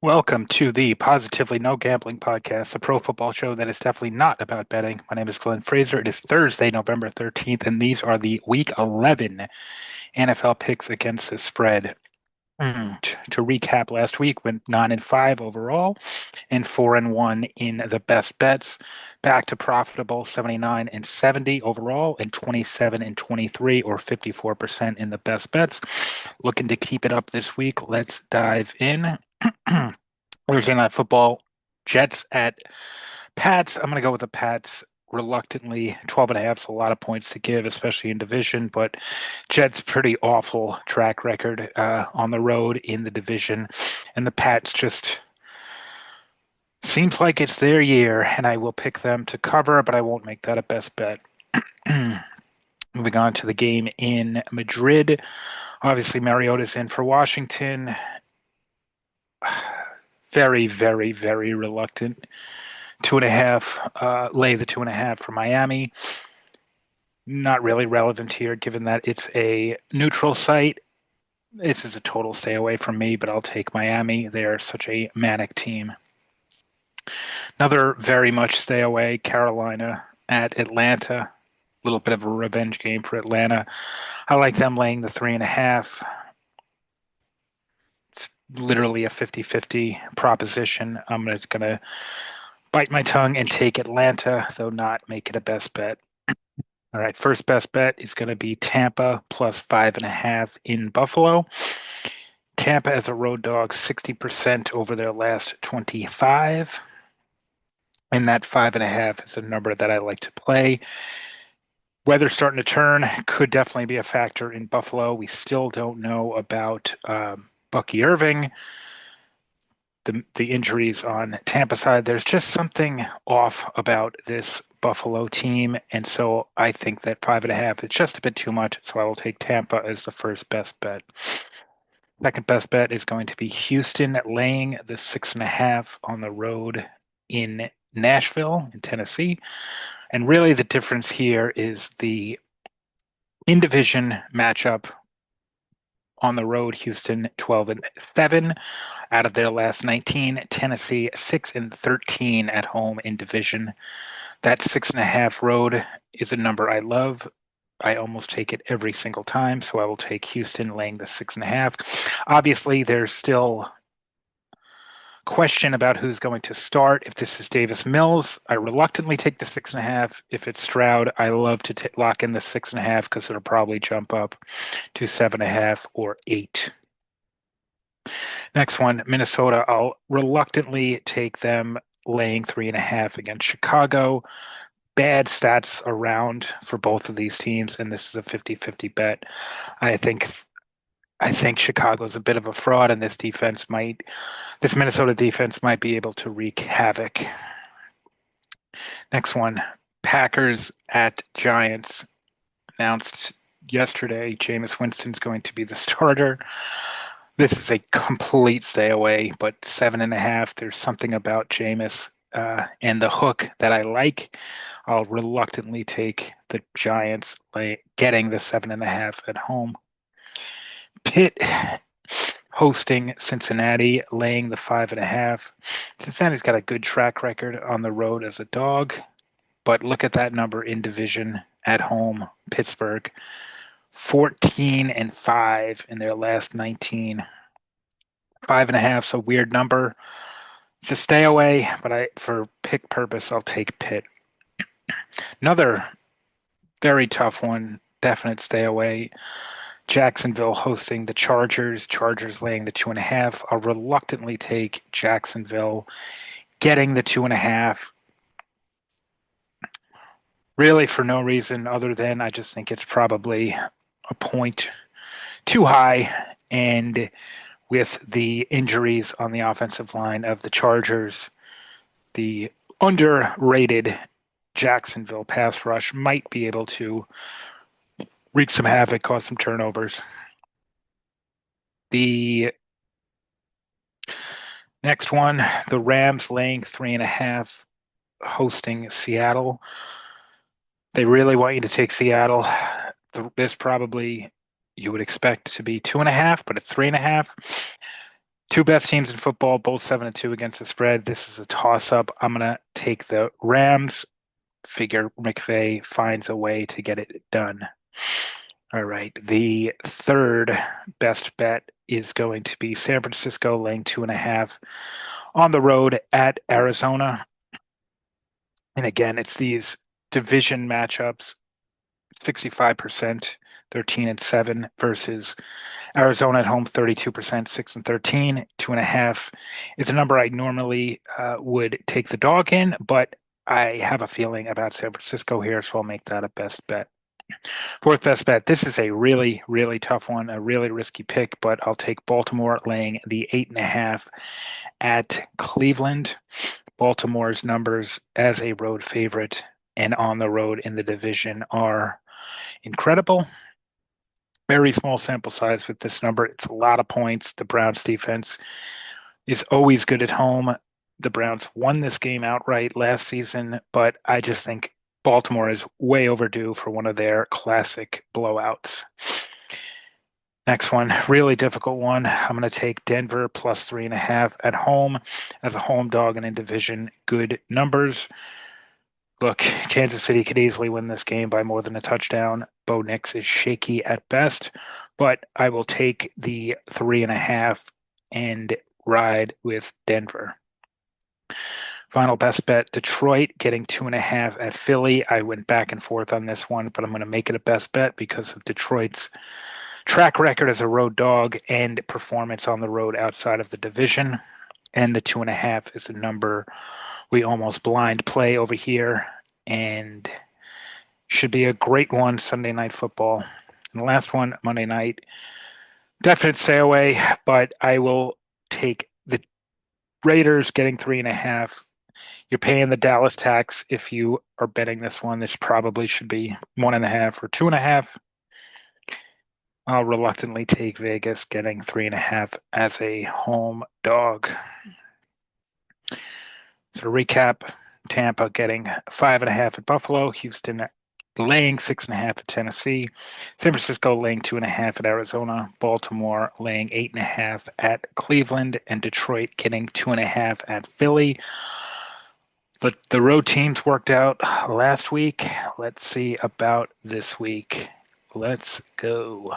Welcome to the Positively No Gambling Podcast, a pro football show that is definitely not about betting. My name is Glenn Fraser. It is Thursday, November 13th, and these are the Week 11 NFL picks against the spread. To recap, last week went 9-5 overall and 4-1 in the best bets. Back to profitable 79 and 70 overall and 27 and 23 or 54% in the best bets. Looking to keep it up this week. Let's dive in. Thursday Night Football, Jets at Pats. I'm going to go with the Pats reluctantly. 12 and a half is a lot of points to give, especially in division, but Jets pretty awful track record on the road in the division. And the Pats just seems like it's their year, and I will pick them to cover, but I won't make that a best bet. Moving on to the game in Madrid. Obviously, Mariota's in for Washington. Very, very, very reluctant. 2.5, lay the 2.5 for Miami. Not really relevant here, given that it's a neutral site. This is a total stay away from me, but I'll take Miami. They are such a manic team. Another very much stay away, Carolina at Atlanta. A little bit of a revenge game for Atlanta. I like them laying the 3.5. It's literally a 50-50 proposition. I'm just going to bite my tongue and take Atlanta, though not make it a best bet. All right, first best bet is going to be Tampa plus 5.5 in Buffalo. Tampa as a road dog, 60% over their last 25. And that 5.5 is a number that I like to play. Weather starting to turn could definitely be a factor in Buffalo. We still don't know about Bucky Irving. The injuries on Tampa side, there's just something off about this Buffalo team. And so I think that 5.5 is just a bit too much. So I will take Tampa as the first best bet. Second best bet is going to be Houston laying the 6.5 on the road in Nashville, in Tennessee. And really the difference here is the in division matchup on the road, Houston 12-7 out of their last 19. Tennessee 6-13 at home in division. That 6.5 road is a number I love. I almost take it every single time, so I will take Houston laying the 6.5. Obviously, there's still question about who's going to start. If this is Davis Mills, I reluctantly take the 6.5. If it's Stroud, I love to lock in the 6.5 because it'll probably jump up to 7.5 or 8. Next one, Minnesota. I'll reluctantly take them laying 3.5 against Chicago. Bad stats around for both of these teams, and this is a 50-50 bet. I think I think Chicago's a bit of a fraud, and this Minnesota defense might be able to wreak havoc. Next one, Packers at Giants. Announced yesterday, Jameis Winston's going to be the starter. This is a complete stay away, but 7.5. There's something about Jameis and the hook that I like. I'll reluctantly take the Giants getting the 7.5 at home. Pitt hosting Cincinnati, laying the 5.5. Cincinnati's got a good track record on the road as a dog, but look at that number in division at home. Pittsburgh, 14-5 in their last 19. 5.5 is a weird number. It's a stay away, but for pick purpose, I'll take Pitt. Another very tough one, definite stay away. Jacksonville hosting the Chargers. Chargers laying the 2.5. I'll reluctantly take Jacksonville getting the 2.5. Really for no reason other than I just think it's probably a point too high. And with the injuries on the offensive line of the Chargers, the underrated Jacksonville pass rush might be able to wreak some havoc, cause some turnovers. The next one, the Rams laying 3.5, hosting Seattle. They really want you to take Seattle. This probably you would expect to be 2.5, but it's 3.5. Two best teams in football, both 7-2 against the spread. This is a toss-up. I'm gonna take the Rams. Figure McVay finds a way to get it done. All right. The third best bet is going to be San Francisco laying 2.5 on the road at Arizona. And again, it's these division matchups, 65%, 13-7 versus Arizona at home, 32%, 6-13, 2.5. It's a number I normally would take the dog in, but I have a feeling about San Francisco here, so I'll make that a best bet. Fourth best bet. This is a really, really tough one, a really risky pick, but I'll take Baltimore laying the 8.5 at Cleveland. Baltimore's numbers as a road favorite and on the road in the division are incredible. Very small sample size with this number. It's a lot of points. The Browns defense is always good at home. The Browns won this game outright last season, but I just think Baltimore is way overdue for one of their classic blowouts. Next one, really difficult one. I'm going to take Denver plus 3.5 at home as a home dog and in division. Good numbers. Look, Kansas City could easily win this game by more than a touchdown. Bo Nix is shaky at best, but I will take the 3.5 and ride with Denver. Final best bet, Detroit getting 2.5 at Philly. I went back and forth on this one, but I'm going to make it a best bet because of Detroit's track record as a road dog and performance on the road outside of the division. And the 2.5 is a number we almost blind play over here and should be a great one Sunday Night Football. And the last one, Monday night, definite stay away, but I will take the Raiders getting 3.5. You're paying the Dallas tax if you are betting this one. This probably should be 1.5 or 2.5. I'll reluctantly take Vegas getting 3.5 as a home dog. So to recap, Tampa getting 5.5 at Buffalo, Houston laying 6.5 at Tennessee, San Francisco laying 2.5 at Arizona, Baltimore laying 8.5 at Cleveland, and Detroit getting 2.5 at Philly. But the road teams worked out last week. Let's see about this week. Let's go.